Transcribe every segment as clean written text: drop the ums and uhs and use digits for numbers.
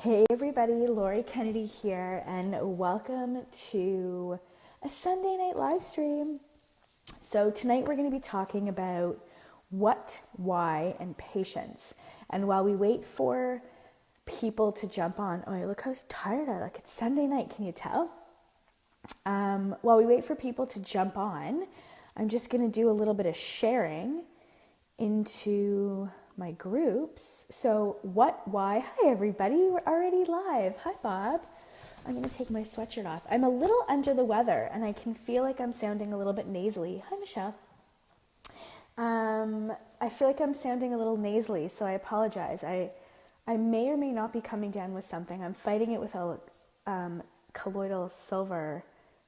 Hey everybody, Lori Kennedy here, and welcome to a Sunday night live stream. So tonight we're going to be talking about what, why, and patience. And while we wait for people to jump on, oh, look how tired I look. It's Sunday night, can you tell? While we wait for people to jump on, I'm just going to do a little bit of sharing into my groups. So what, why, hi everybody, we're already live. Hi Bob. I'm going to take my sweatshirt off. I'm a little under the weather and I can feel like I'm sounding a little bit nasally. Hi Michelle. I feel like I'm sounding a little nasally, so I apologize. I may or may not be coming down with something. I'm fighting it with a colloidal silver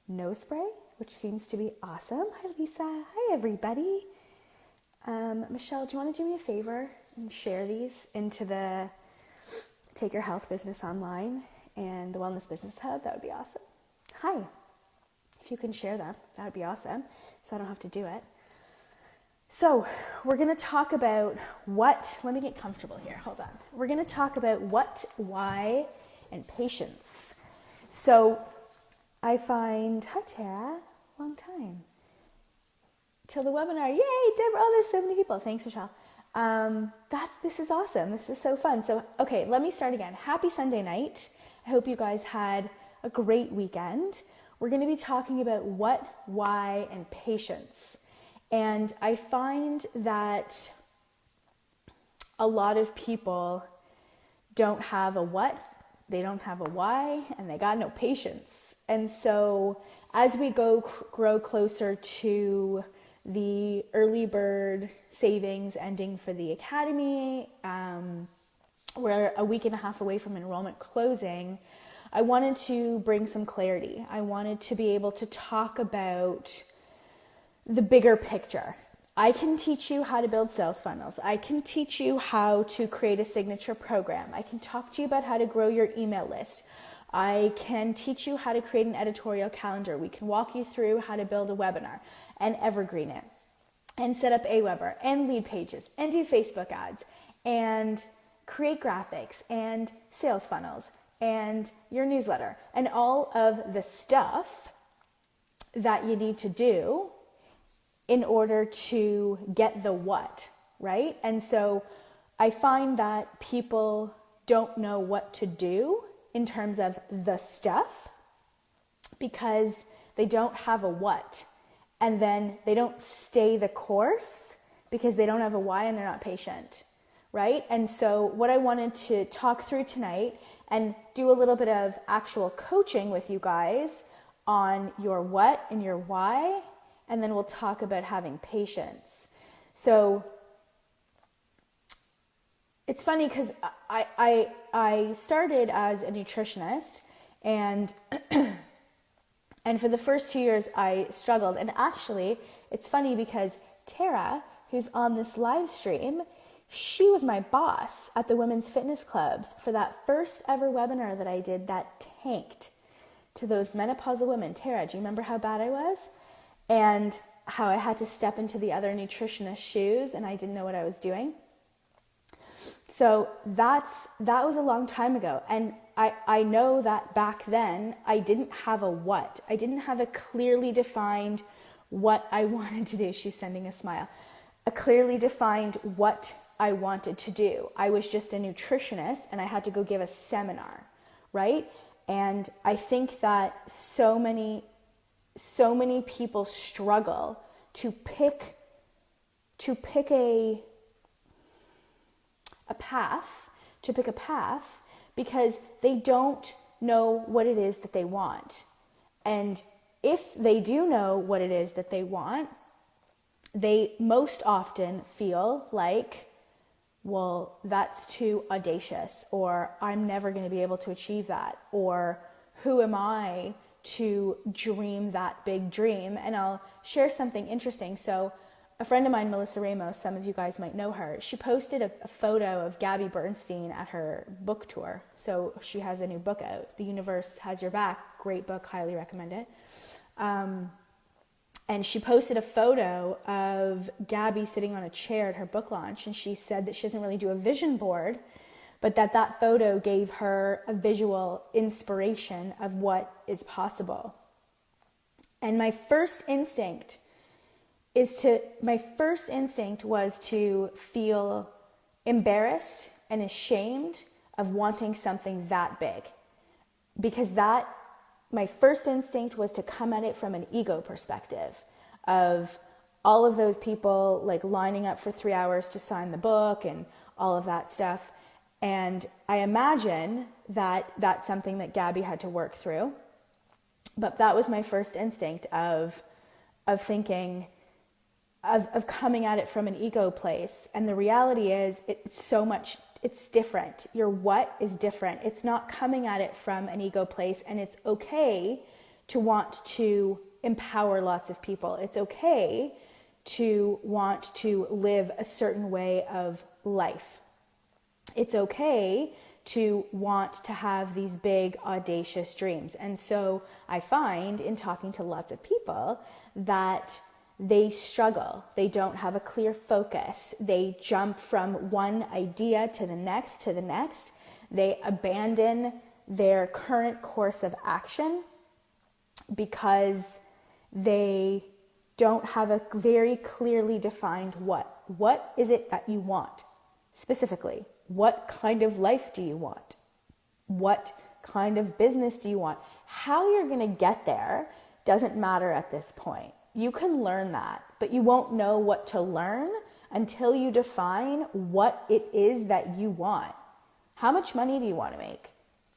nose spray, which seems to be awesome. Hi Lisa. Hi everybody. Michelle, do you want to do me a favor and share these into the Take Your Health Business Online and the Wellness Business Hub? That would be awesome. Hi. If you can share them, that would be awesome, so I don't have to do it. So we're going to talk about what, let me get comfortable here, hold on. We're going to talk about what, why, and patience. So I find, hi Tara, long time. Till the webinar, yay, Deborah, oh, there's so many people. Thanks, Michelle. This is awesome. This is so fun. So, okay, let me start again. Happy Sunday night. I hope you guys had a great weekend. We're going to be talking about what, why, and patience. And I find that a lot of people don't have a what, they don't have a why, and they got no patience. And so as we grow closer to the early bird savings ending for the academy, we're a week and a half away from enrollment closing. I wanted to bring some clarity. I wanted to be able to talk about the bigger picture. I can teach you how to build sales funnels. I can teach you how to create a signature program. I can talk to you about how to grow your email list. I can teach you how to create an editorial calendar. We can walk you through how to build a webinar and evergreen it and set up Aweber and lead pages and do Facebook ads and create graphics and sales funnels and your newsletter and all of the stuff that you need to do in order to get the what, right? And so I find that people don't know what to do in terms of the stuff because they don't have a what. And then they don't stay the course because they don't have a why and they're not patient, right? And so what I wanted to talk through tonight and do a little bit of actual coaching with you guys on your what and your why, and then we'll talk about having patience. So it's funny because I started as a nutritionist and and for the first 2 years I struggled. And actually it's funny because Tara, who's on this live stream, she was my boss at the women's fitness clubs for that first ever webinar that I did that tanked to those menopausal women. Tara, do you remember how bad I was? And how I had to step into the other nutritionist shoes and I didn't know what I was doing. So that was a long time ago. And I know that back then I didn't have a what. I didn't have a clearly defined what I wanted to do. She's sending a smile. A clearly defined what I wanted to do. I was just a nutritionist and I had to go give a seminar, right? And I think that so many people struggle to pick a path because they don't know what it is that they want. And if they do know what it is that they want, they most often feel like, well, that's too audacious, or I'm never going to be able to achieve that, or who am I to dream that big dream? And I'll share something interesting. So a friend of mine, Melissa Ramos, some of you guys might know her, she posted a photo of Gabby Bernstein at her book tour. So she has a new book out, The Universe Has Your Back. Great book, highly recommend it. And she posted a photo of Gabby sitting on a chair at her book launch, and she said that she doesn't really do a vision board, but that photo gave her a visual inspiration of what is possible. And my first instinct was to feel embarrassed and ashamed of wanting something that big, because my first instinct was to come at it from an ego perspective of all of those people like lining up for 3 hours to sign the book and all of that stuff. And I imagine that that's something that Gabby had to work through. But that was my first instinct of thinking, of coming at it from an ego place. And the reality is it's different. Your what is different. It's not coming at it from an ego place, and it's okay to want to empower lots of people. It's okay to want to live a certain way of life. It's okay to want to have these big, audacious dreams. And so I find in talking to lots of people that they struggle. They don't have a clear focus. They jump from one idea to the next, They abandon their current course of action because they don't have a very clearly defined what. What is it that you want? Specifically, what kind of life do you want? What kind of business do you want? How you're going to get there doesn't matter at this point. You can learn that, but you won't know what to learn until you define what it is that you want. How much money do you want to make?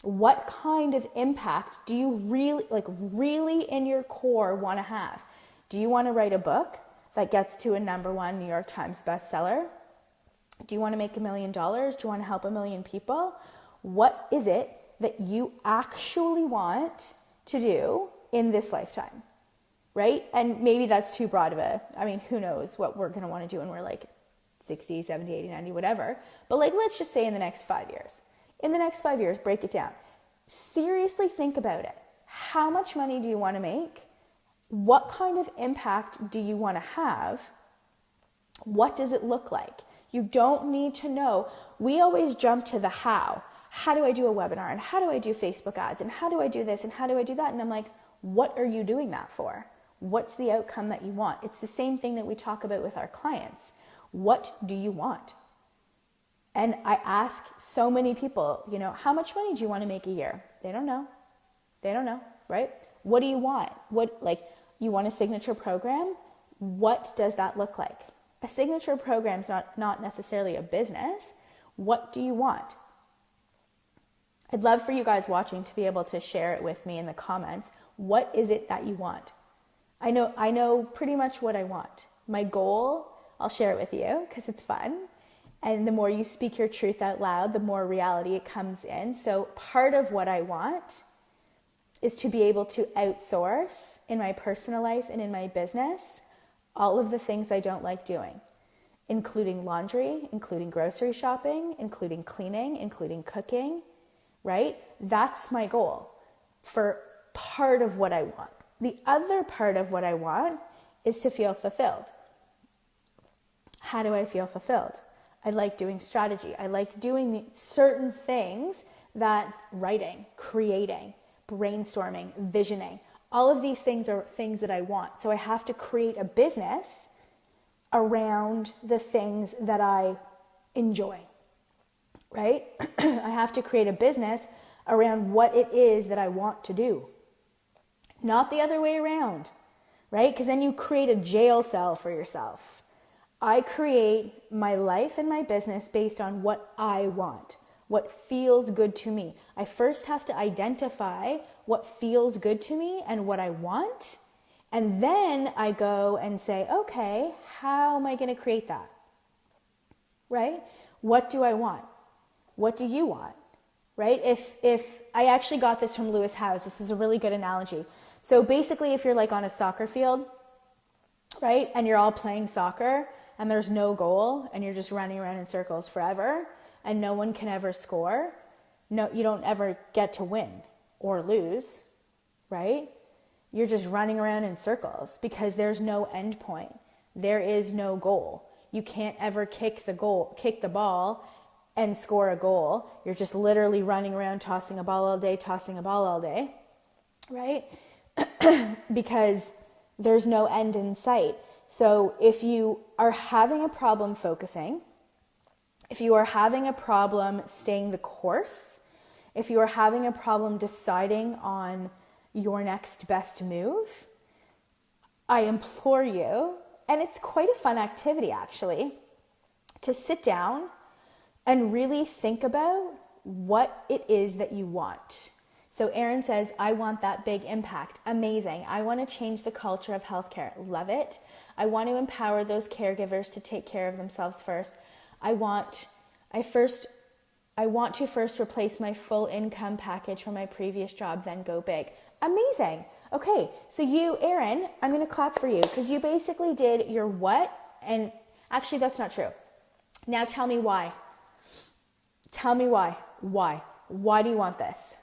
What kind of impact do you really in your core want to have? Do you want to write a book that gets to a #1 New York Times bestseller? Do you want to make $1 million? Do you want to help 1 million people? What is it that you actually want to do in this lifetime? Right? And maybe that's too broad of who knows what we're going to want to do when we're like 60, 70, 80, 90, whatever. But let's just say in the next 5 years. In the next 5 years, break it down. Seriously think about it. How much money do you want to make? What kind of impact do you want to have? What does it look like? You don't need to know. We always jump to the how. How do I do a webinar? And how do I do Facebook ads? And how do I do this? And how do I do that? And I'm like, what are you doing that for? What's the outcome that you want? It's the same thing that we talk about with our clients. What do you want? And I ask so many people, how much money do you want to make a year? They don't know. They don't know, right? What do you want? You want a signature program? What does that look like? A signature program is not necessarily a business. What do you want? I'd love for you guys watching to be able to share it with me in the comments. What is it that you want? I know pretty much what I want. My goal, I'll share it with you because it's fun. And the more you speak your truth out loud, the more reality it comes in. So part of what I want is to be able to outsource in my personal life and in my business all of the things I don't like doing, including laundry, including grocery shopping, including cleaning, including cooking, right? That's my goal for part of what I want. The other part of what I want is to feel fulfilled. How do I feel fulfilled? I like doing strategy. I like doing certain things that writing, creating, brainstorming, visioning, all of these things are things that I want. So I have to create a business around the things that I enjoy, right? I have to create a business around what it is that I want to do. Not the other way around, right? Because then you create a jail cell for yourself. I create my life and my business based on what I want, what feels good to me. I first have to identify what feels good to me and what I want. And then I go and say, okay, how am I going to create that? Right? What do I want? What do you want? Right? If I actually got this from Lewis Howes, this is a really good analogy. So basically, if you're like on a soccer field, right, and you're all playing soccer and there's no goal and you're just running around in circles forever and no one can ever score, no, you don't ever get to win or lose, right? You're just running around in circles because there's no end point. There is no goal. You can't ever kick the ball and score a goal. You're just literally running around tossing a ball all day, right? Because there's no end in sight. So if you are having a problem focusing, if you are having a problem staying the course, if you are having a problem deciding on your next best move, I implore you, and it's quite a fun activity actually, to sit down and really think about what it is that you want. So Erin says, I want that big impact. Amazing. I want to change the culture of healthcare. Love it. I want to empower those caregivers to take care of themselves first. I want to first replace my full income package from my previous job, then go big. Amazing. Okay, so you, Erin, I'm going to clap for you because you basically did your what, and actually that's not true. Now tell me why. Tell me why. Why? Why do you want this?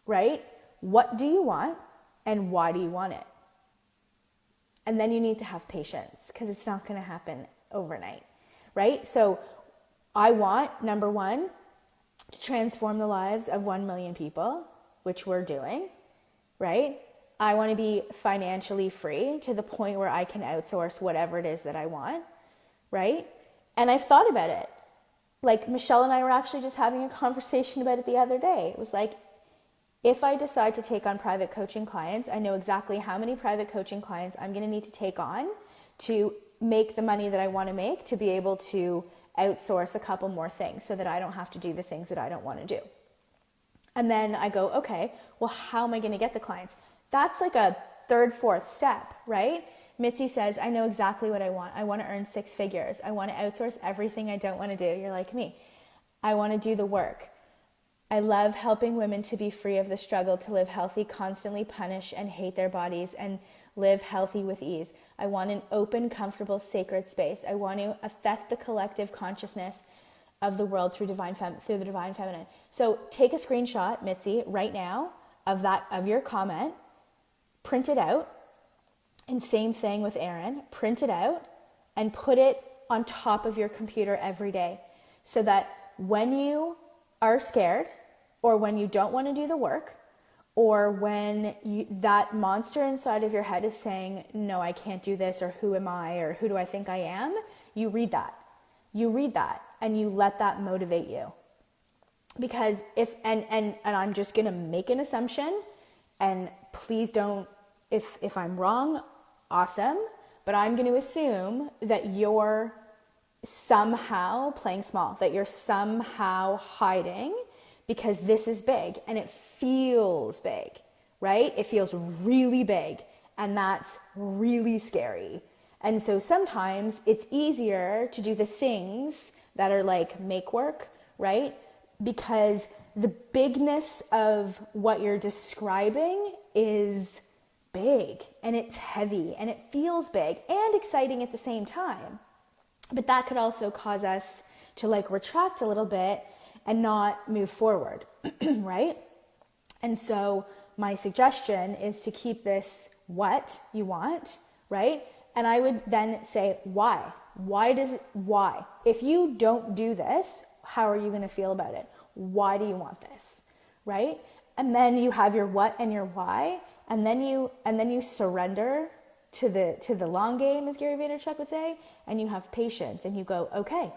Right? What do you want and why do you want it? And then you need to have patience because it's not going to happen overnight, right? So I want, number one, to transform the lives of 1 million people, which we're doing, right? I want to be financially free to the point where I can outsource whatever it is that I want, right? And I've thought about it. Like Michelle and I were actually just having a conversation about it the other day. It was like, if I decide to take on private coaching clients, I know exactly how many private coaching clients I'm going to need to take on to make the money that I want to make, to be able to outsource a couple more things so that I don't have to do the things that I don't want to do. And then I go, okay, well, how am I going to get the clients? That's like a third, fourth step, right? Mitzi says, I know exactly what I want. I want to earn 6 figures. I want to outsource everything I don't want to do. You're like me. I want to do the work. I love helping women to be free of the struggle to live healthy, constantly punish and hate their bodies, and live healthy with ease. I want an open, comfortable, sacred space. I want to affect the collective consciousness of the world through the divine feminine. So take a screenshot, Mitzi, right now of your comment, print it out, and same thing with Erin, print it out and put it on top of your computer every day so that when you are scared or when you don't want to do the work or when that monster inside of your head is saying, no, I can't do this, or who am I, or who do I think I am, you read that. You read that and you let that motivate you. Because and I'm just going to make an assumption, and please don't, if I'm wrong, awesome, but I'm going to assume that you're somehow playing small, that you're somehow hiding because this is big and it feels big, right? It feels really big, and that's really scary. And so sometimes it's easier to do the things that are like make work, right? Because the bigness of what you're describing is big and it's heavy and it feels big and exciting at the same time. But that could also cause us to like retract a little bit and not move forward, right? And so my suggestion is to keep this what you want, right? And I would then say, why? Why? If you don't do this, how are you going to feel about it? Why do you want this, right? And then you have your what and your why, and then you surrender to the long game, as Gary Vaynerchuk would say, and you have patience and you go, okay,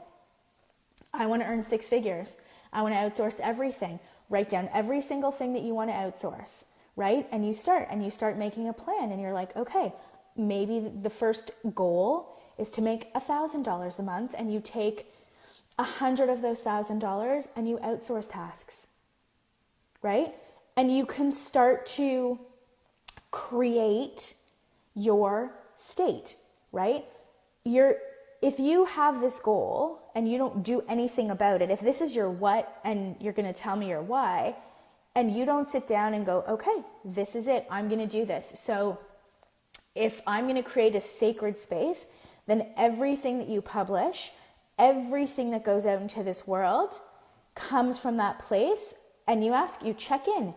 I want to earn 6 figures. I want to outsource everything. Write down every single thing that you want to outsource, right? And you start making a plan, and you're like, okay, maybe the first goal is to make $1,000 a month, and you take 100 of those $1,000 and you outsource tasks, right? And you can start to create your state, right? If you have this goal and you don't do anything about it, if this is your what and you're going to tell me your why, and you don't sit down and go, okay, this is it, I'm going to do this. So if I'm going to create a sacred space, then everything that you publish, everything that goes out into this world comes from that place. And you check in.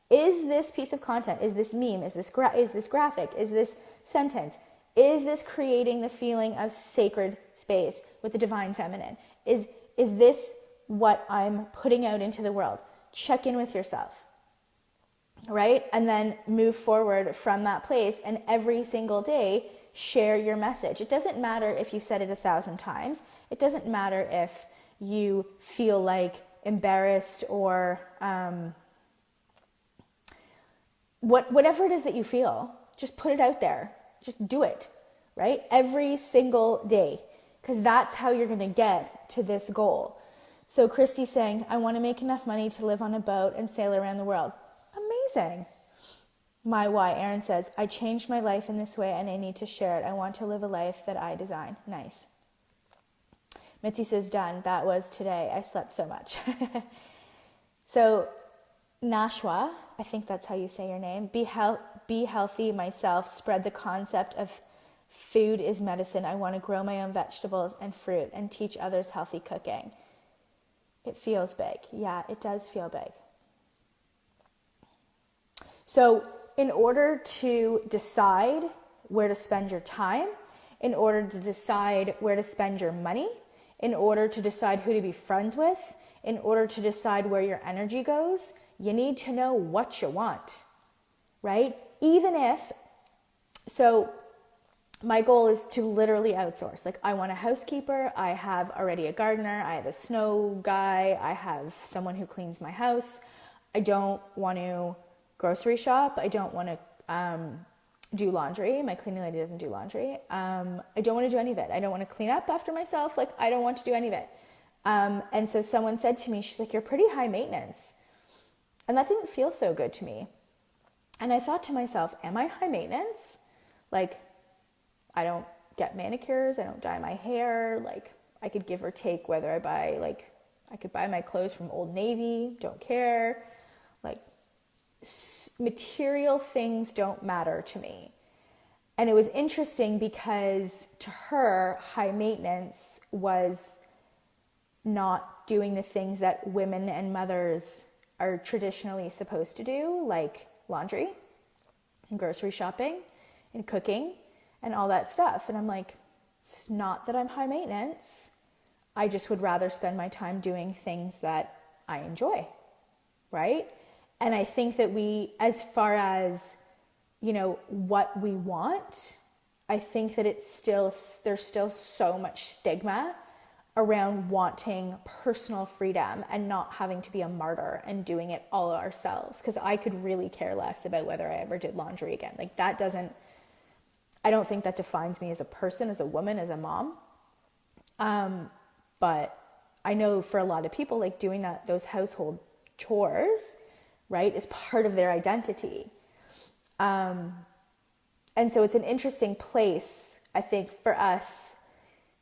Is this piece of content, is this meme, is this graphic, is this sentence, Is this creating the feeling of sacred space with the divine feminine? Is this what I'm putting out into the world? Check in with yourself, right? And then move forward from that place, and every single day share your message. It doesn't matter if you've said it 1,000 times. It doesn't matter if you feel like embarrassed or whatever it is that you feel. Just put it out there. Just do it, right? Every single day, because that's how you're going to get to this goal. So Christy's saying, I want to make enough money to live on a boat and sail around the world. Amazing. My why, Erin says, I changed my life in this way and I need to share it. I want to live a life that I design. Nice. Mitzi says, done. That was today. I slept so much. So Nashwa, I think that's how you say your name. Be healthy myself. Spread the concept of food is medicine. I want to grow my own vegetables and fruit and teach others healthy cooking. It feels big. Yeah, it does feel big. So in order to decide where to spend your time, in order to decide where to spend your money, in order to decide who to be friends with, in order to decide where your energy goes, you need to know what you want, right? Even if, so my goal is to literally outsource. Like, I want a housekeeper. I have already a gardener. I have a snow guy. I have someone who cleans my house. I don't want to grocery shop. I don't want to do laundry. My cleaning lady doesn't do laundry. I don't want to do any of it. I don't want to clean up after myself. Like, I don't want to do any of it. And so someone said to me, she's like, you're pretty high maintenance. And that didn't feel so good to me. And I thought to myself, am I high maintenance? Like, I don't get manicures. I don't dye my hair. Like, I could give or take whether I buy, like, I could buy my clothes from Old Navy. Don't care. Like, material things don't matter to me. And it was interesting because to her, high maintenance was not doing the things that women and mothers are traditionally supposed to do, like laundry and grocery shopping and cooking and all that stuff. And I'm like, it's not that I'm high maintenance. I just would rather spend my time doing things that I enjoy, right? And I think that we, as far as, you know, what we want, I think that there's still so much stigma around wanting personal freedom and not having to be a martyr and doing it all ourselves. Because I could really care less about whether I ever did laundry again. Like, that doesn't, I don't think that defines me as a person, as a woman, as a mom. But I know for a lot of people, like, doing those household chores, right, is part of their identity. And so it's an interesting place, I think, for us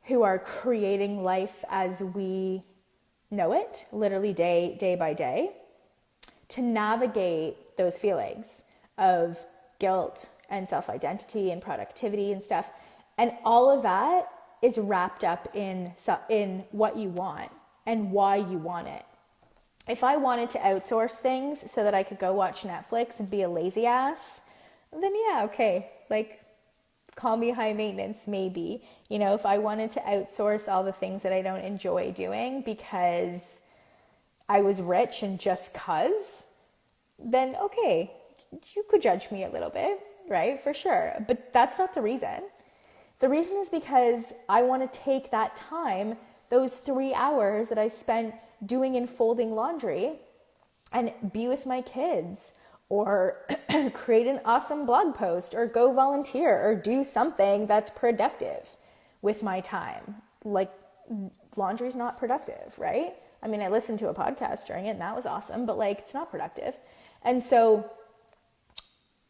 who are creating life as we know it, literally day by day, to navigate those feelings of guilt and self-identity and productivity and stuff. And all of that is wrapped up in what you want and why you want it. If I wanted to outsource things so that I could go watch Netflix and be a lazy ass, then yeah, okay, like, call me high maintenance, maybe. You know, if I wanted to outsource all the things that I don't enjoy doing because I was rich and just cause, then okay, you could judge me a little bit, right? For sure. But that's not the reason. The reason is because I want to take that time, those 3 hours that I spent doing and folding laundry, and be with my kids, or create an awesome blog post, or go volunteer, or do something that's productive with my time. Like, laundry's not productive, right? I mean, I listened to a podcast during it and that was awesome, but like, it's not productive. And so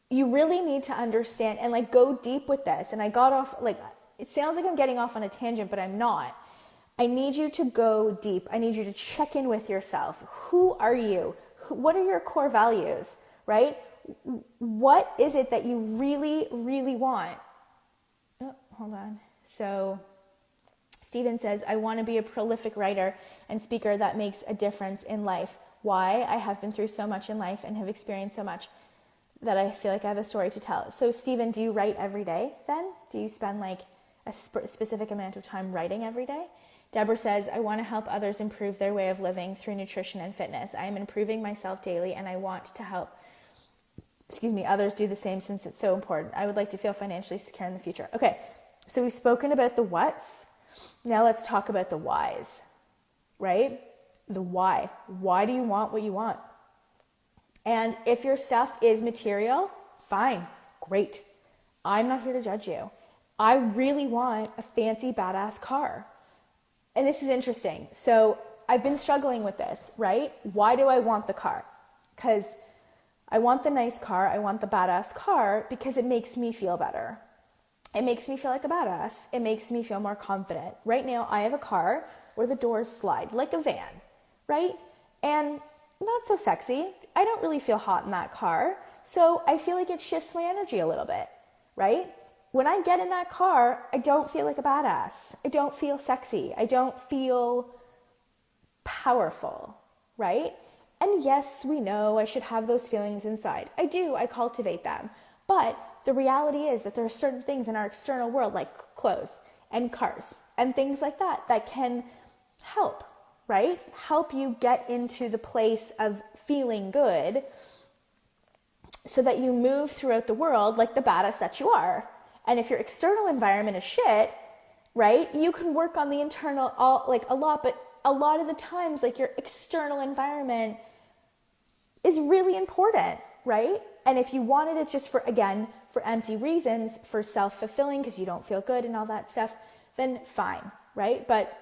you really need to understand and like go deep with this. And I got off, like, it sounds like I'm getting off on a tangent, but I'm not. I need you to go deep. I need you to check in with yourself. Who are you? What are your core values, right? What is it that you really, really want? Oh, hold on. So Steven says, I want to be a prolific writer and speaker that makes a difference in life. Why? I have been through so much in life and have experienced so much that I feel like I have a story to tell. So Steven, do you write every day then? Do you spend like a specific amount of time writing every day? Deborah says, I want to help others improve their way of living through nutrition and fitness. I am improving myself daily and I want to help others do the same since it's so important. I would like to feel financially secure in the future. Okay, so we've spoken about the what's. Now let's talk about the whys, right? The why. Why do you want what you want? And if your stuff is material, fine, great. I'm not here to judge you. I really want a fancy, badass car. And this is interesting. So I've been struggling with this, right? Why do I want the car? Because I want the nice car. I want the badass car because it makes me feel better. It makes me feel like a badass. It makes me feel more confident. Right now, I have a car where the doors slide like a van, right? And not so sexy. I don't really feel hot in that car. So I feel like it shifts my energy a little bit, right? When I get in that car, I don't feel like a badass. I don't feel sexy. I don't feel powerful, right? And yes, we know I should have those feelings inside. I do, I cultivate them. But the reality is that there are certain things in our external world, like clothes and cars and things like that, that can help, right? Help you get into the place of feeling good so that you move throughout the world like the badass that you are. And if your external environment is shit, right, you can work on the internal a lot, but a lot of the times, like, your external environment is really important, right? And if you wanted it just for empty reasons, for self-fulfilling, because you don't feel good and all that stuff, then fine, right? But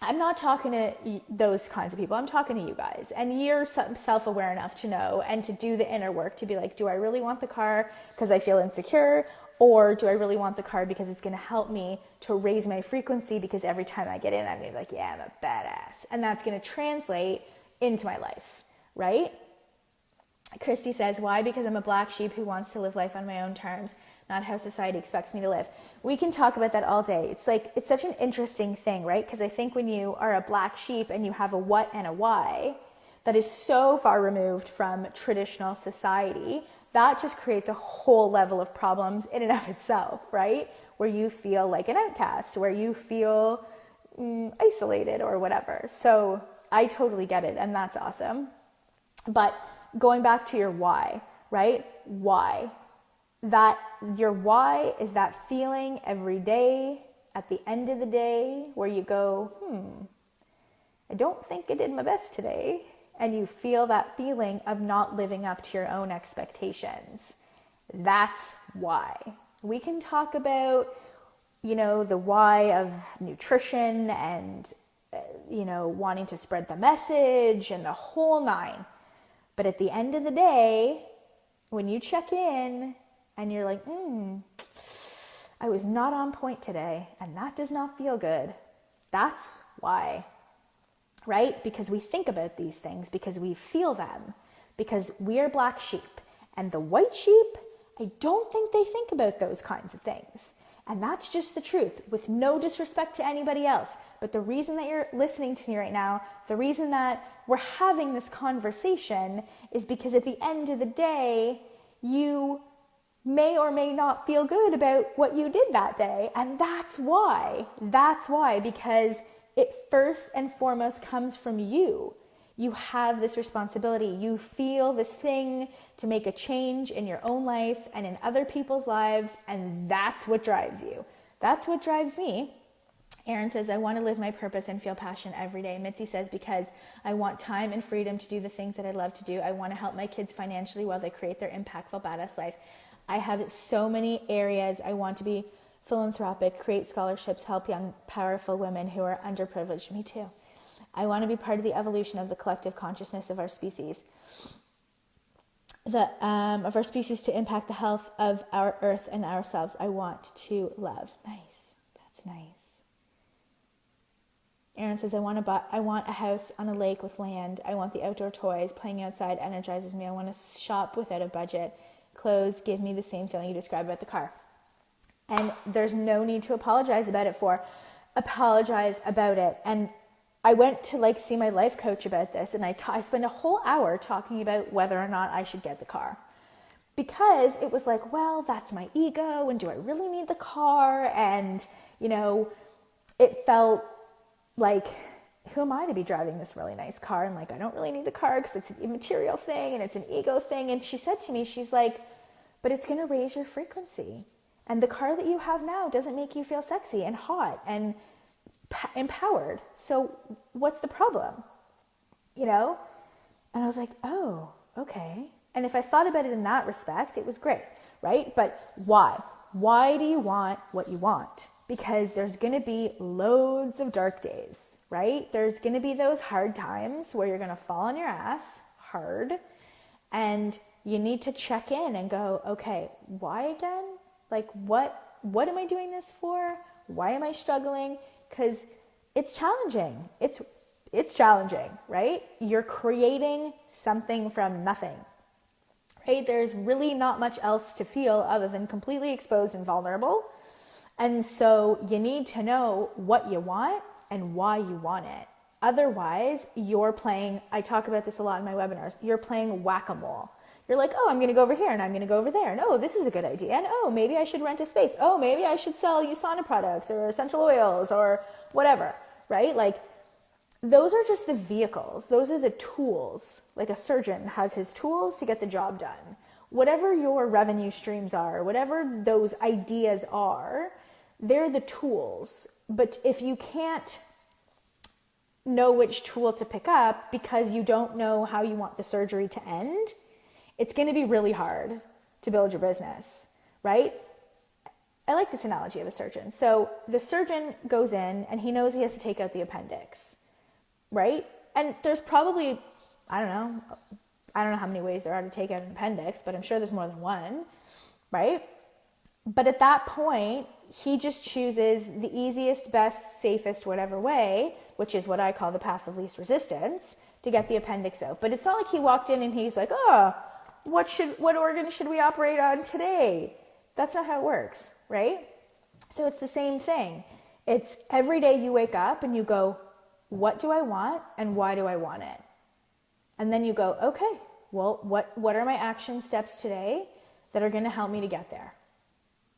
I'm not talking to those kinds of people. I'm talking to you guys. And you're self-aware enough to know and to do the inner work to be like, do I really want the car because I feel insecure? Or do I really want the car because it's going to help me to raise my frequency, because every time I get in, I'm going to be like, yeah, I'm a badass. And that's going to translate into my life, right? Christy says, why? Because I'm a black sheep who wants to live life on my own terms, not how society expects me to live. We can talk about that all day. It's such an interesting thing, right? Because I think when you are a black sheep and you have a what and a why that is so far removed from traditional society, that just creates a whole level of problems in and of itself, right? Where you feel like an outcast, where you feel isolated or whatever. So I totally get it, and that's awesome. But going back to your why, right? Why? That your why is that feeling every day at the end of the day where you go, I don't think I did my best today. And you feel that feeling of not living up to your own expectations. That's why. We can talk about, the why of nutrition and, wanting to spread the message and the whole nine. But at the end of the day, when you check in and you're like, I was not on point today and that does not feel good. That's why. Right? Because we think about these things, because we feel them, because we are black sheep. And the white sheep, I don't think they think about those kinds of things. And that's just the truth, with no disrespect to anybody else. But the reason that you're listening to me right now, the reason that we're having this conversation is because at the end of the day, you may or may not feel good about what you did that day. And that's why. That's why, because it first and foremost comes from you. You have this responsibility. You feel this thing to make a change in your own life and in other people's lives, and that's what drives you. That's what drives me. Erin says, I want to live my purpose and feel passion every day. Mitzi says, because I want time and freedom to do the things that I love to do. I want to help my kids financially while they create their impactful, badass life. I have so many areas. I want to be philanthropic, create scholarships, help young, powerful women who are underprivileged. Me too. I want to be part of the evolution of the collective consciousness of our species. Of our species to impact the health of our earth and ourselves. I want to love. Nice. That's nice. Erin says, I want a house on a lake with land. I want the outdoor toys. Playing outside energizes me. I want to shop without a budget. Clothes give me the same feeling you described about the car. And there's no need to apologize about it apologize about it. And I went to see my life coach about this, and I spent a whole hour talking about whether or not I should get the car. because it was like, well, that's my ego, and do I really need the car? And, it felt like, who am I to be driving this really nice car? And like, I don't really need the car because it's an immaterial thing and it's an ego thing. And she said to me, she's like, but it's going to raise your frequency. And the car that you have now doesn't make you feel sexy and hot and empowered. So what's the problem? And I was like, oh, okay. And if I thought about it in that respect, it was great, right? But why? Why do you want what you want? Because there's going to be loads of dark days, right? There's going to be those hard times where you're going to fall on your ass hard, and you need to check in and go, okay, why again? Like, what am I doing this for? Why am I struggling? Because it's challenging. It's challenging, right? You're creating something from nothing, right? There's really not much else to feel other than completely exposed and vulnerable. And so you need to know what you want and why you want it. Otherwise, you're playing, I talk about this a lot in my webinars, you're playing whack-a-mole. You're like, oh, I'm going to go over here and I'm going to go over there. And oh, this is a good idea. And oh, maybe I should rent a space. Oh, maybe I should sell USANA products or essential oils or whatever, right? Like, those are just the vehicles. Those are the tools. Like a surgeon has his tools to get the job done. Whatever your revenue streams are, whatever those ideas are, they're the tools. But if you can't know which tool to pick up because you don't know how you want the surgery to end, it's going to be really hard to build your business, right? I like this analogy of a surgeon. So the surgeon goes in and he knows he has to take out the appendix, right? And there's probably, I don't know how many ways there are to take out an appendix, but I'm sure there's more than one, right? But at that point, he just chooses the easiest, best, safest, whatever way, which is what I call the path of least resistance, to get the appendix out. But it's not like he walked in and he's like, oh, what organ should we operate on today? That's not how it works, right? So it's the same thing. It's every day you wake up and you go, what do I want and why do I want it? And then you go, okay, well, what are my action steps today that are going to help me to get there?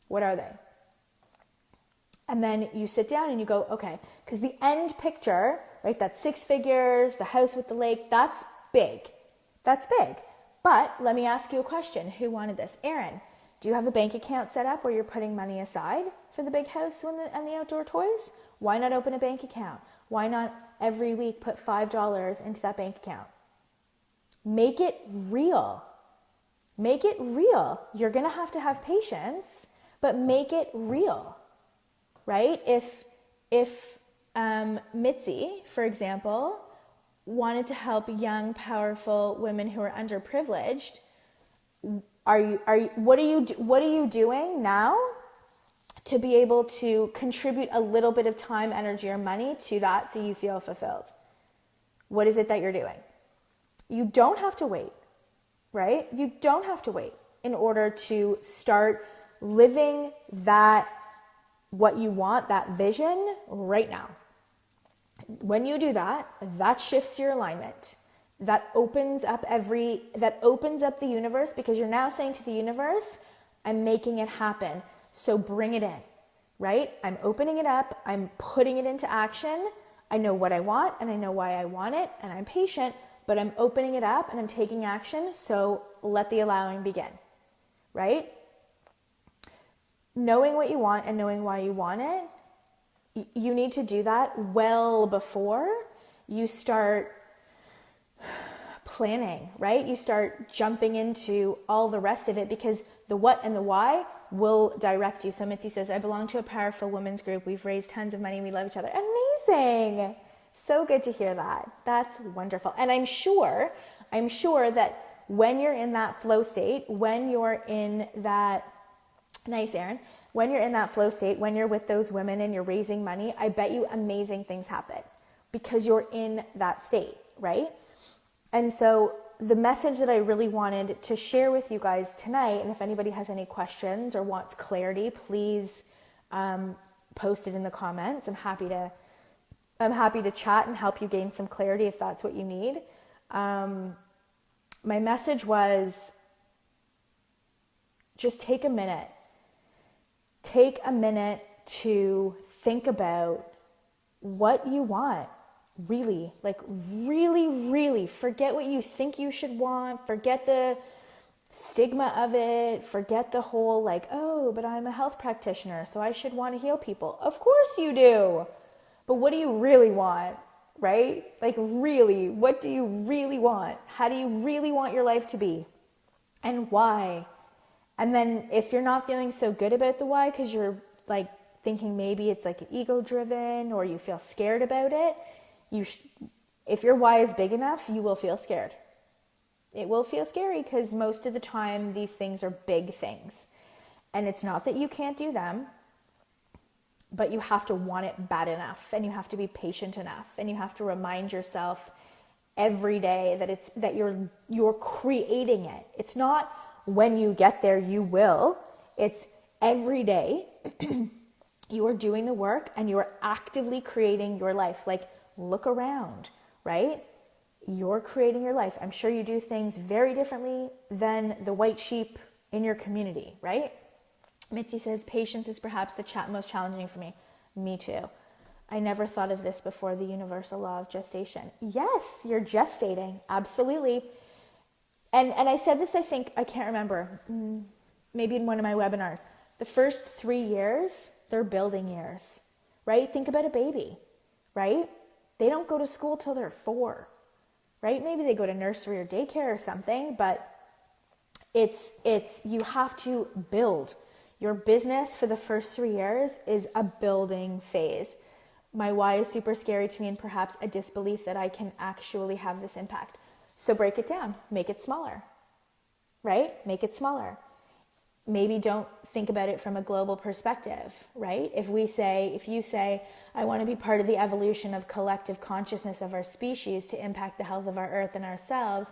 What are they? And then you sit down and you go, okay, because the end picture, right, that 6 figures, the house with the lake, that's big. That's big. But let me ask you a question. Who wanted this? Erin, do you have a bank account set up where you're putting money aside for the big house and the outdoor toys? Why not open a bank account? Why not every week put $5 into that bank account? Make it real. Make it real. You're going to have patience, but make it real, right? If Mitzi, for example, wanted to help young, powerful women who are underprivileged, what are you doing now to be able to contribute a little bit of time, energy, or money to that so you feel fulfilled? What is it that you're doing? You don't have to wait, right? You don't have to wait in order to start living that, what you want, that vision right now. When you do that, that shifts your alignment. That opens up the universe, because you're now saying to the universe, I'm making it happen. So bring it in, right? I'm opening it up. I'm putting it into action. I know what I want and I know why I want it, and I'm patient, but I'm opening it up and I'm taking action. So let the allowing begin, right? Knowing what you want and knowing why you want it, you need to do that well before you start planning, right? You start jumping into all the rest of it, because the what and the why will direct you. So Mitzi says, I belong to a powerful women's group. We've raised tons of money. We love each other. Amazing. So good to hear that. That's wonderful. And I'm sure that when you're in that flow state, when you're in that, nice, Erin, when you're in that flow state, when you're with those women and you're raising money, I bet you amazing things happen because you're in that state, right? And so the message that I really wanted to share with you guys tonight, and if anybody has any questions or wants clarity, please post it in the comments. I'm happy to chat and help you gain some clarity if that's what you need. My message was, just take a minute. Take a minute to think about what you want. Really, like really forget what you think you should want. Forget the stigma of it. Forget the whole like, oh, but I'm a health practitioner, so I should want to heal people. Of course you do. But what do you really want, right? Like really, what do you really want? How do you really want your life to be? And why? And then if you're not feeling so good about the why because you're like thinking maybe it's like ego driven or you feel scared about it, if your why is big enough, you will feel scared. It will feel scary because most of the time these things are big things. And it's not that you can't do them, but you have to want it bad enough, and you have to be patient enough, and you have to remind yourself every day that you're creating it. It's not when you get there you will. It's every day you are doing the work and you are actively creating your life. Like, look around, right? You're creating your life. I'm sure you do things very differently than the white sheep in your community, right? Mitzi says, patience is perhaps the most challenging for me. Me too. I never thought of this before, the universal law of gestation. Yes, you're gestating. Absolutely. And I said this, I think, I can't remember, maybe in one of my webinars. The first 3 years, they're building years, right? Think about a baby, right? They don't go to school till they're 4, right? Maybe they go to nursery or daycare or something, but it's you have to build. Your business for the first 3 years is a building phase. My why is super scary to me, and perhaps a disbelief that I can actually have this impact. So break it down, make it smaller, right? Make it smaller. Maybe don't think about it from a global perspective, right? If you say, I want to be part of the evolution of collective consciousness of our species to impact the health of our earth and ourselves,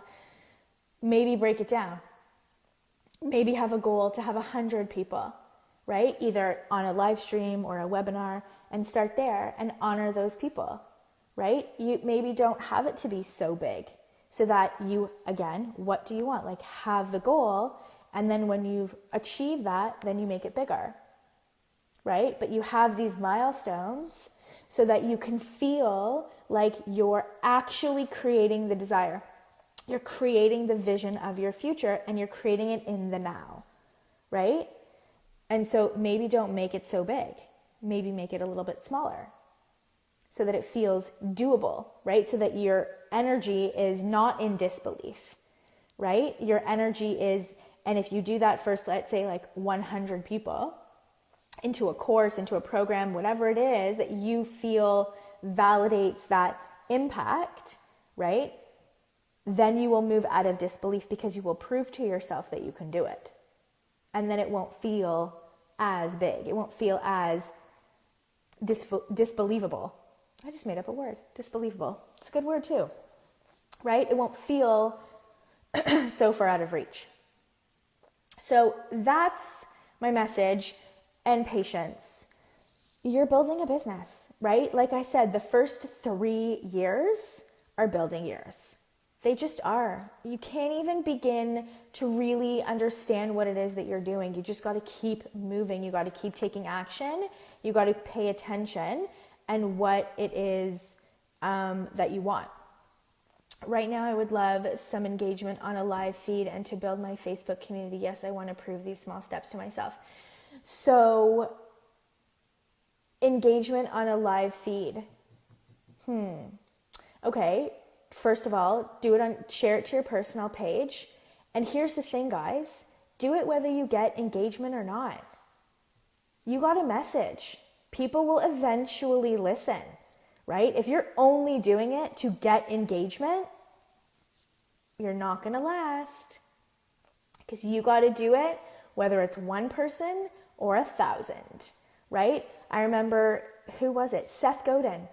maybe break it down. Maybe have a goal to have 100 people, right? Either on a live stream or a webinar, and start there and honor those people, right? You maybe don't have it to be so big, so that you, again, what do you want? Like, have the goal, and then when you've achieved that, then you make it bigger, right? But you have these milestones so that you can feel like you're actually creating the desire. You're creating the vision of your future, and you're creating it in the now, right? And so maybe don't make it so big. Maybe make it a little bit smaller so that it feels doable, right? So that your energy is not in disbelief, right? Your energy is, and if you do that first, let's say like 100 people into a course, into a program, whatever it is that you feel validates that impact, right? Then you will move out of disbelief because you will prove to yourself that you can do it. And then it won't feel as big. It won't feel as disbelievable. I just made up a word, disbelievable. It's a good word too, right? It won't feel so far out of reach. So that's my message. And patience. You're building a business, right? Like I said, the first 3 years are building years. They just are. You can't even begin to really understand what it is that you're doing. You just got to keep moving. You got to keep taking action. You got to pay attention and what it is that you want. Right now, I would love some engagement on a live feed and to build my Facebook community. Yes, I want to prove these small steps to myself. So, engagement on a live feed. Okay. First of all, share it to your personal page. And here's the thing, guys. Do it whether you get engagement or not. You got a message. People will eventually listen, right? If you're only doing it to get engagement, you're not going to last. Because you got to do it whether it's one person or 1,000, right? I remember, who was it? Seth Godin.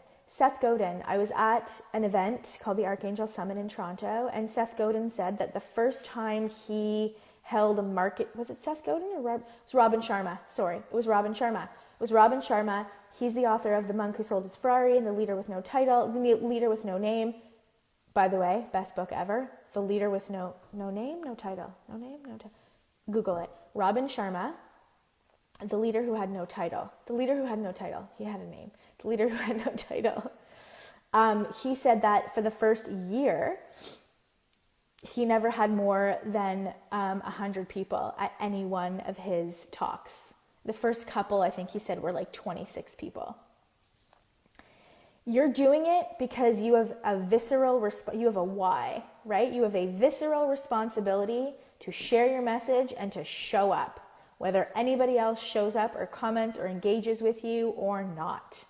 I was at an event called the Archangel Summit in Toronto, and Seth Godin said that the first time he held a market, was it Seth Godin or it was Robin Sharma? Sorry, it was Robin Sharma. He's the author of The Monk Who Sold His Ferrari and The Leader with No Title, The Leader with No Name. By the way, best book ever. The Leader with no name, no title. No name, no title. Google it. Robin Sharma, the leader who had no title. The leader who had no title. He had a name. The leader who had no title. He said that for the first year, he never had more than 100 people at any one of his talks. The first couple, I think he said, were like 26 people. You're doing it because you have a visceral, you have a why, right? You have a visceral responsibility to share your message and to show up, whether anybody else shows up or comments or engages with you or not.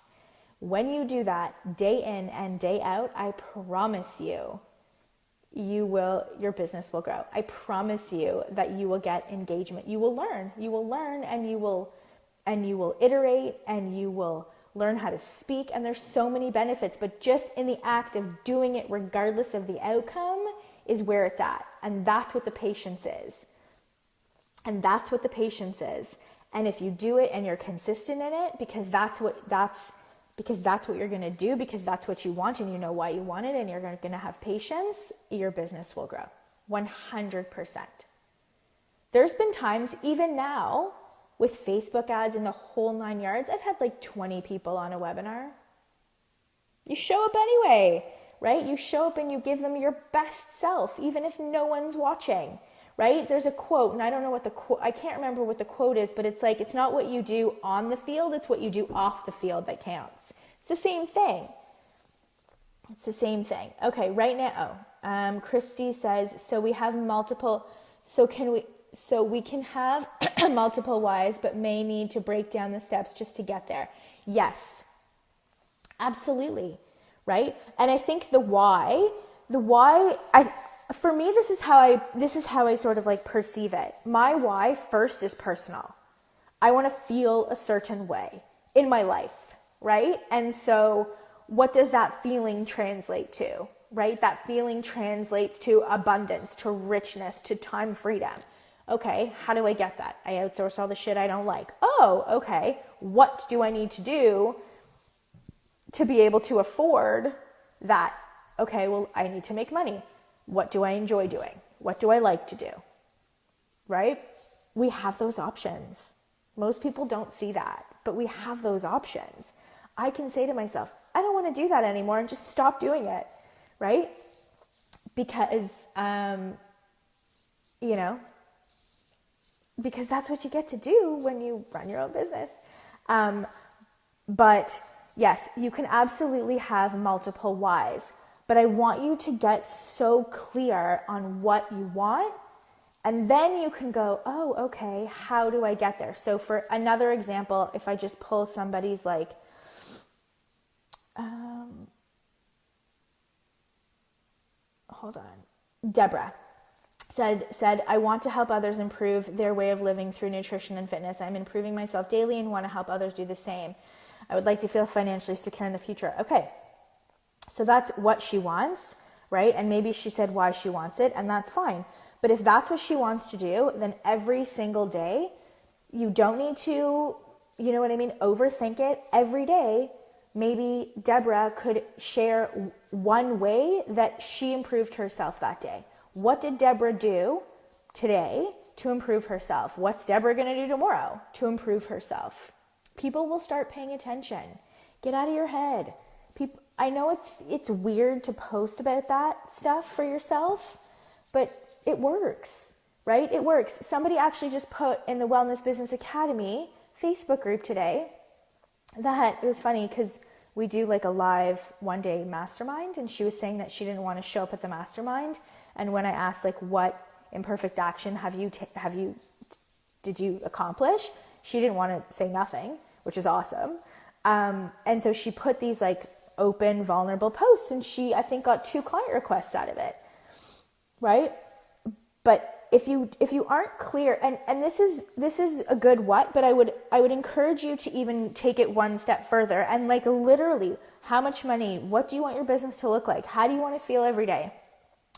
When you do that day in and day out, I promise you, your business will grow. I promise you that you will get engagement. You will learn and you will iterate and you will learn how to speak. And there's so many benefits, but just in the act of doing it, regardless of the outcome, is where it's at. And that's what the patience is. And if you do it and you're consistent in it, because that's what you're going to do, because that's what you want and you know why you want it, and you're going to have patience, your business will grow 100%. There's been times, even now, with Facebook ads and the whole 9 yards, I've had like 20 people on a webinar. You show up anyway, right? You show up and you give them your best self, even if no one's watching, right? There's a quote, and I don't know what I can't remember what the quote is, but it's like, it's not what you do on the field, it's what you do off the field that counts. It's the same thing. Okay, right now, Christy says, so we can have multiple whys, but may need to break down the steps just to get there. Yes, absolutely, right? And I think for me, this is how I sort of like perceive it. My why first is personal. I want to feel a certain way in my life, right? And so what does that feeling translate to, right? That feeling translates to abundance, to richness, to time freedom. Okay, how do I get that? I outsource all the shit I don't like. Oh, okay. What do I need to do to be able to afford that? Okay, well, I need to make money. What do I enjoy doing? What do I like to do? Right? We have those options. Most people don't see that, but we have those options. I can say to myself, I don't want to do that anymore and just stop doing it, right? Because, because that's what you get to do when you run your own business. But yes, you can absolutely have multiple whys. But I want you to get so clear on what you want, and then you can go, oh, okay, how do I get there? So for another example, if I just pull somebody's like, hold on, Deborah said, I want to help others improve their way of living through nutrition and fitness. I'm improving myself daily and want to help others do the same. I would like to feel financially secure in the future. Okay. So that's what she wants, right? And maybe she said why she wants it, and that's fine. But if that's what she wants to do, then every single day, you don't need to, overthink it. Every day, maybe Deborah could share one way that she improved herself that day. What did Deborah do today to improve herself? What's Deborah going to do tomorrow to improve herself? People will start paying attention. Get out of your head. I know it's weird to post about that stuff for yourself, but it works, right? It works. Somebody actually just put in the Wellness Business Academy Facebook group today that, it was funny because we do like a live one-day mastermind, and she was saying that she didn't want to show up at the mastermind. And when I asked like, what imperfect action did you accomplish? She didn't want to say nothing, which is awesome. And so she put these like open, vulnerable posts, and she, I think, got 2 client requests out of it, right? But if you aren't clear, and this is a good what, but I would encourage you to even take it one step further and like literally, how much money, what do you want your business to look like? How do you want to feel every day?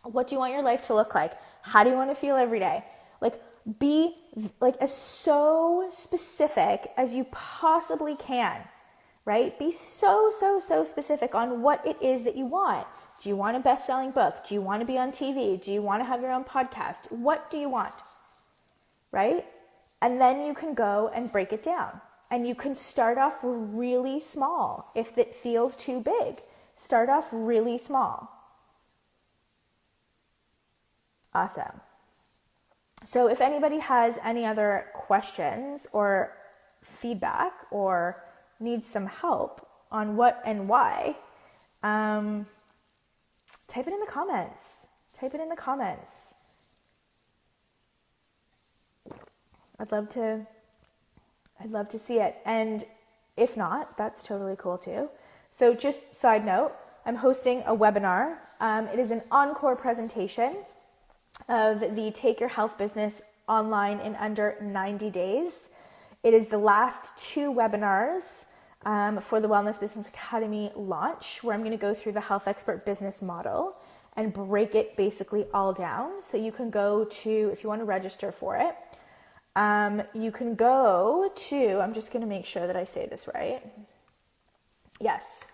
What do you want your life to look like? How do you want to feel every day? Like, be like as so specific as you possibly can. Right? Be so specific on what it is that you want. Do you want a best-selling book? Do you want to be on TV? Do you want to have your own podcast? What do you want? Right? And then you can go and break it down. And you can start off really small. If it feels too big, start off really small. Awesome. So if anybody has any other questions or feedback or needs some help on what and why, type it in the comments. Type it in the comments. I'd love to see it. And if not, that's totally cool too. So just side note, I'm hosting a webinar. It is an encore presentation of the Take Your Health Business Online in Under 90 Days. It is the last 2 webinars for the Wellness Business Academy launch, where I'm going to go through the Health Expert Business Model and break it basically all down. So you can go to, if you want to register for it, you can go to, I'm just going to make sure that I say this right. Yes,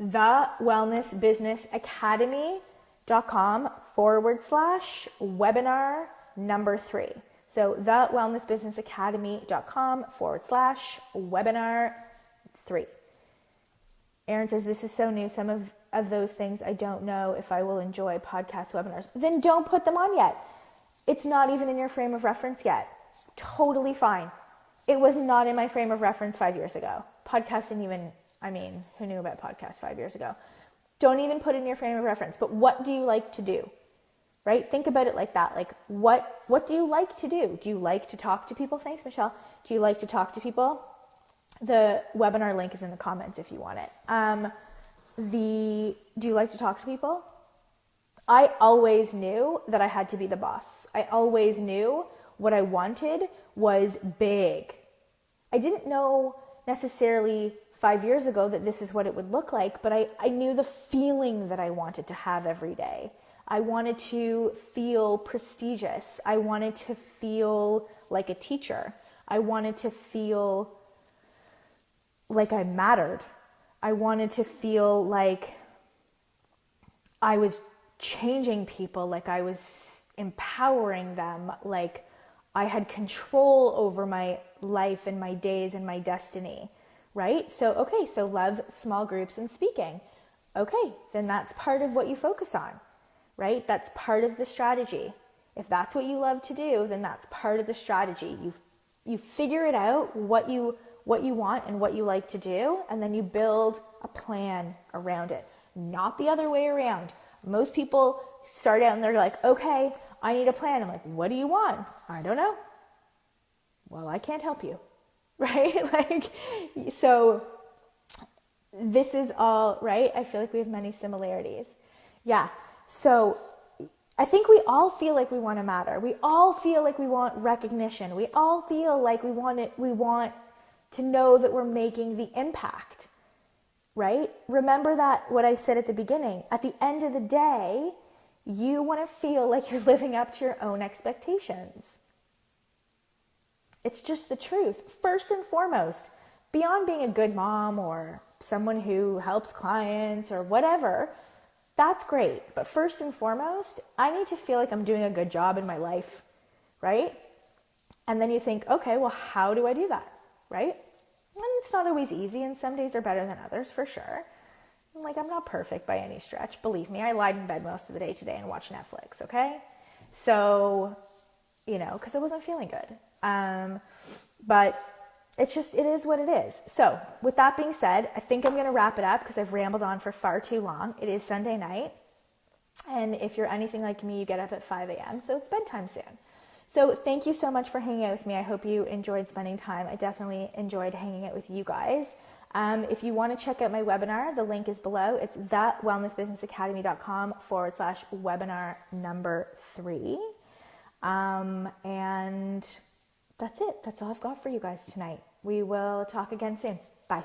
thewellnessbusinessacademy.com/webinar number 3. So thewellnessbusinessacademy.com/webinar 3. Erin says, this is so new. Some of those things I don't know if I will enjoy podcast webinars. Then don't put them on yet. It's not even in your frame of reference yet. Totally fine. It was not in my frame of reference 5 years ago. Podcasting even, who knew about podcasts 5 years ago? Don't even put it in your frame of reference. But what do you like to do? Right? Think about it like that. Like, what do you like to do? Do you like to talk to people? Thanks, Michelle. Do you like to talk to people? The webinar link is in the comments if you want it. Do you like to talk to people? I always knew that I had to be the boss. I always knew what I wanted was big. I didn't know necessarily 5 years ago that this is what it would look like, but I knew the feeling that I wanted to have every day. I wanted to feel prestigious. I wanted to feel like a teacher. I wanted to feel like I mattered. I wanted to feel like I was changing people, like I was empowering them, like I had control over my life and my days and my destiny, right? So love small groups and speaking. Okay, then that's part of what you focus on, right? That's part of the strategy. If that's what you love to do, then that's part of the strategy. You figure it out, what you want and what you like to do, and then you build a plan around it. Not the other way around. Most people start out and they're like, okay, I need a plan. I'm like, what do you want? I don't know. Well, I can't help you, right? So this is all, right? I feel like we have many similarities. Yeah. So I think we all feel like we want to matter. We all feel like we want recognition. We all feel like we want to know that we're making the impact, right? Remember that what I said at the beginning. At the end of the day, you want to feel like you're living up to your own expectations. It's just the truth. First and foremost, beyond being a good mom or someone who helps clients or whatever, that's great. But first and foremost, I need to feel like I'm doing a good job in my life, right? And then you think, okay, well, how do I do that, right? And it's not always easy, and some days are better than others, for sure. I'm not perfect by any stretch. Believe me, I lied in bed most of the day today and watched Netflix, okay? So, because I wasn't feeling good. But it is what it is. So with that being said, I think I'm going to wrap it up because I've rambled on for far too long. It is Sunday night. And if you're anything like me, you get up at 5 a.m. So it's bedtime soon. So thank you so much for hanging out with me. I hope you enjoyed spending time. I definitely enjoyed hanging out with you guys. If you want to check out my webinar, the link is below. It's thewellnessbusinessacademy.com/webinar number 3. And that's it. That's all I've got for you guys tonight. We will talk again soon. Bye.